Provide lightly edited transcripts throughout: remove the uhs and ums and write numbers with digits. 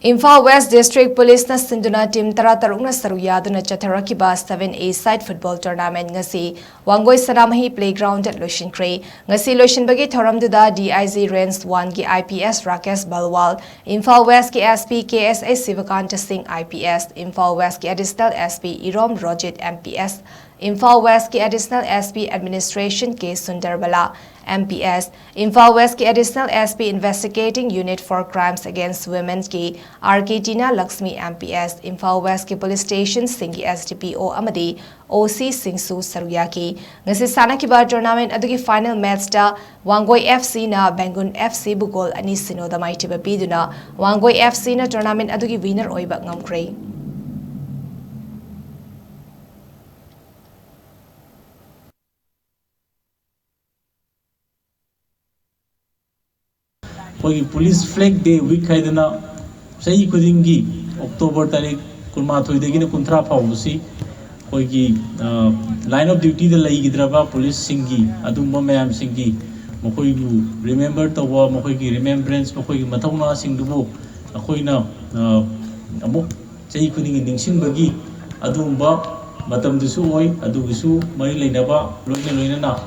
Imphal West District Police na Sinduna team Tara-taruk na Saruk Yaduna Chatharakhiba 7A side football tournament ngasi WANGOI SANAMAHI playground at LOISINKHRE ngasi loisinbagi thoramduda DIG Range 1 ki IPS Rakesh Balwal, Imphal West ki SP KSA Sivakanta Singh IPS, Imphal West ki additional SP Irom Rojit MPS, Imphal West ki additional SP Administration K Sundarbala MPS, Imphal West ki additional SP Investigating Unit for Crimes Against Women ki RK Tina Lakshmi MPS, Imphal West ki Police Station Singhi SDPO Amadi OC Singsu Saruyaki ngasi sanakhiba tournament adugi final match da WANGOI FC na Bangun FC bu goal ani sinoda maitiba piduna WANGOI FC na tournament adugi winner oiba ngamkhre. Police Flag Day week haidana sahi kudingi October tarik kunmathoi degina kunthra phawsi koigi line of duty da lai gidraba police singi adumba mayam singi mokoigu remember tawa mokoigi remembrance mokoigi mathauna singdubo akoina amuk sahi kudingi ningsing bagi adumba matam dusu oi adugisu mari leinaba loina na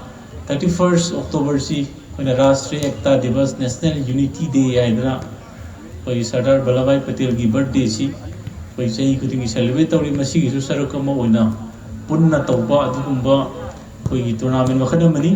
31st October si राष्ट्रीय एकता दिवस national unity day आइदना कोई सरदार वल्लभभाई पटेल की birthday सी कोई सही खुदिंग celebrate तौरी मसी की सरक अमा ओइना पुन्ना तौबा अदुगुंबा कोई टूर्नामेंट मखन अमनी